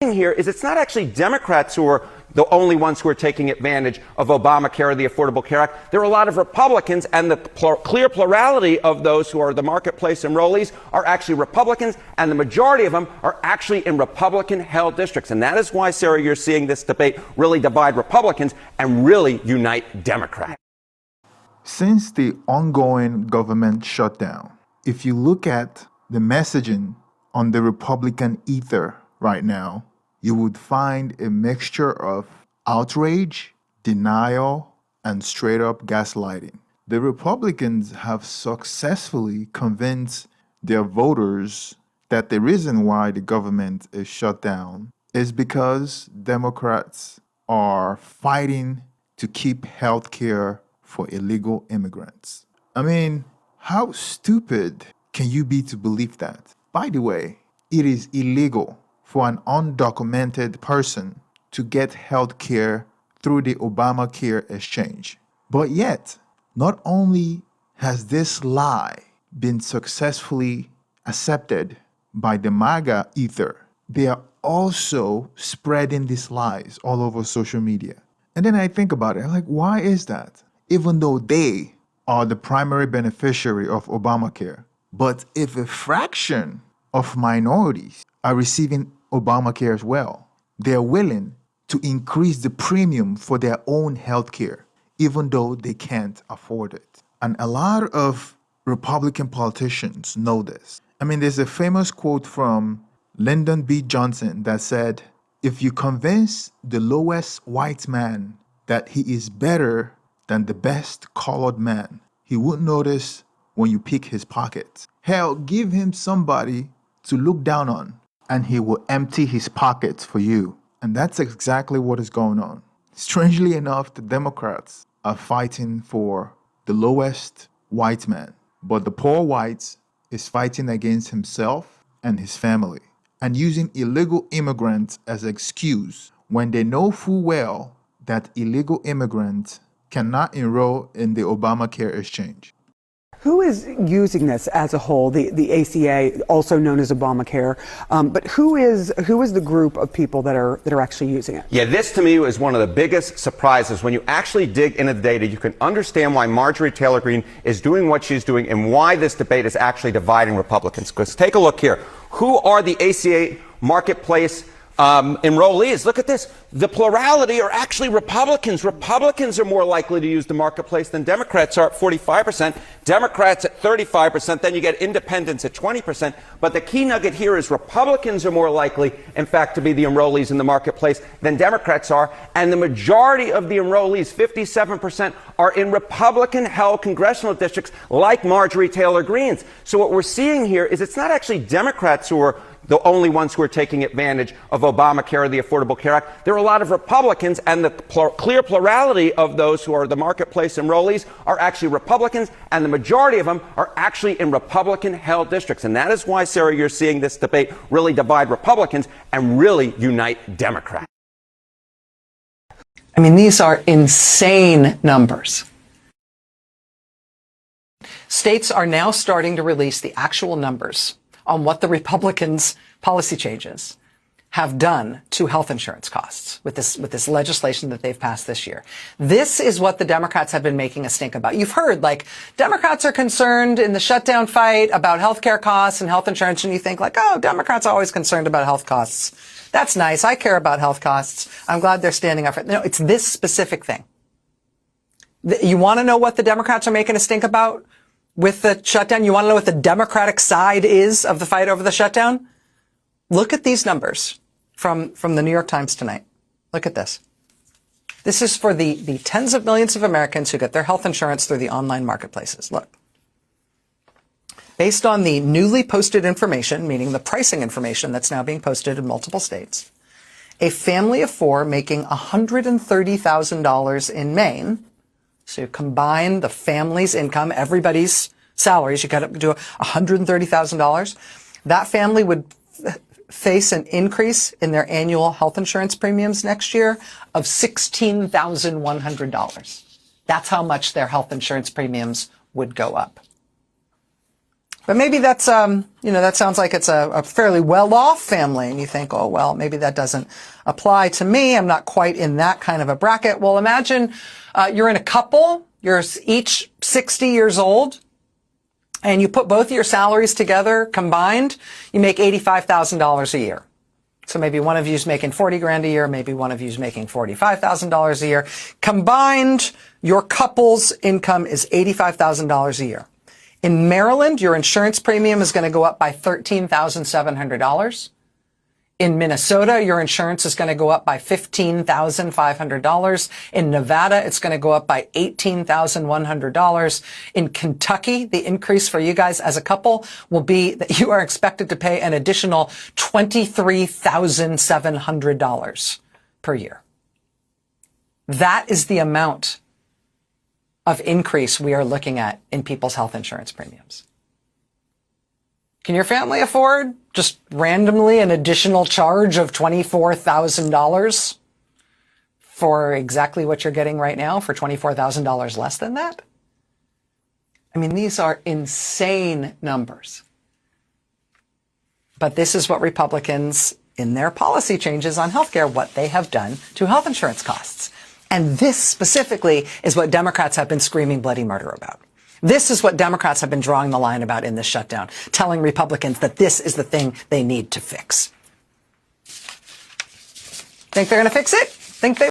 Here is it's not actually Democrats who are the only ones who are taking advantage of Obamacare or the Affordable Care Act. There are a lot of Republicans, and the clear plurality of those who are the marketplace enrollees are actually Republicans, and the majority of them are actually in Republican-held districts. And that is why, Sarah, you're seeing this debate really divide Republicans and really unite Democrats. Since the ongoing government shutdown, if you look at the messaging on the Republican ether right now, you would find a mixture of outrage, denial, and straight-up gaslighting. The Republicans have successfully convinced their voters that the reason why the government is shut down is because Democrats are fighting to keep health care for illegal immigrants. I mean, how stupid can you be to believe that? By the way, it is illegal for an undocumented person to get health care through the Obamacare exchange. But yet, not only has this lie been successfully accepted by the MAGA ether, they are also spreading these lies all over social media. And then I think about it, I'm like, why is that? Even though they are the primary beneficiary of Obamacare. But if a fraction of minorities are receiving Obamacare as well, they're willing to increase the premium for their own health care, even though they can't afford it. And a lot of Republican politicians know this. I mean, there's a famous quote from Lyndon B. Johnson that said, if you convince the lowest white man that he is better than the best colored man, he won't notice when you pick his pockets. Hell, give him somebody to look down on, and he will empty his pockets for you. And that's exactly what is going on. Strangely enough, the Democrats are fighting for the lowest white man, but the poor white is fighting against himself and his family and using illegal immigrants as an excuse when they know full well that illegal immigrants cannot enroll in the Obamacare exchange. Who is using this as a whole, the ACA, also known as Obamacare, but who is the group of people that are actually using it? Yeah, this to me is one of the biggest surprises. When you actually dig into the data, you can understand why Marjorie Taylor Greene is doing what she's doing and why this debate is actually dividing Republicans. Because take a look here. Who are the ACA marketplace enrollees? Look at this. The plurality are actually Republicans. Republicans are more likely to use the marketplace than Democrats are at 45%. Democrats at 35%. Then you get independents at 20%. But the key nugget here is Republicans are more likely, in fact, to be the enrollees in the marketplace than Democrats are. And the majority of the enrollees, 57%, are in Republican-held congressional districts like Marjorie Taylor Greene's. So what we're seeing here is it's not actually Democrats who are the only ones who are taking advantage of Obamacare or the Affordable Care Act. There are a lot of Republicans, and the clear plurality of those who are the marketplace enrollees are actually Republicans, and the majority of them are actually in Republican-held districts. And that is why, Sarah, you're seeing this debate really divide Republicans and really unite Democrats. I mean, these are insane numbers. States are now starting to release the actual numbers on what the Republicans' policy changes have done to health insurance costs with this legislation that they've passed this year. This is what the Democrats have been making a stink about. You've heard, like, Democrats are concerned in the shutdown fight about healthcare costs and health insurance, and you think, like, oh, Democrats are always concerned about health costs. That's nice. I care about health costs. I'm glad they're standing up for it. No, it's this specific thing. You want to know what the Democrats are making a stink about with the shutdown? You want to know what the Democratic side is of the fight over the shutdown? Look at these numbers from the New York Times tonight. Look at this. This is for the tens of millions of Americans who get their health insurance through the online marketplaces. Look. Based on the newly posted information, meaning the pricing information that's now being posted in multiple states, a family of four making $130,000 in Maine. So you combine the family's income, everybody's salaries, you got to do $130,000. That family would face an increase in their annual health insurance premiums next year of $16,100. That's how much their health insurance premiums would go up. But maybe that's, that sounds like it's a fairly well-off family, and you think, oh, well, maybe that doesn't apply to me. I'm not quite in that kind of a bracket. Well, imagine you're in a couple, you're each 60 years old, and you put both your salaries together combined, you make $85,000 a year. So maybe one of you's making 40 grand a year, maybe one of you's making $45,000 a year. Combined, your couple's income is $85,000 a year. In Maryland, your insurance premium is going to go up by $13,700. In Minnesota, your insurance is going to go up by $15,500. In Nevada, it's going to go up by $18,100. In Kentucky, the increase for you guys as a couple will be that you are expected to pay an additional $23,700 per year. That is the amount of increase we are looking at in people's health insurance premiums. Can your family afford just randomly an additional charge of $24,000 for exactly what you're getting right now, for $24,000 less than that? I mean, these are insane numbers. But this is what Republicans, in their policy changes on healthcare, what they have done to health insurance costs. And this specifically is what Democrats have been screaming bloody murder about. This is what Democrats have been drawing the line about in this shutdown, telling Republicans that this is the thing they need to fix. Think they're going to fix it? Think they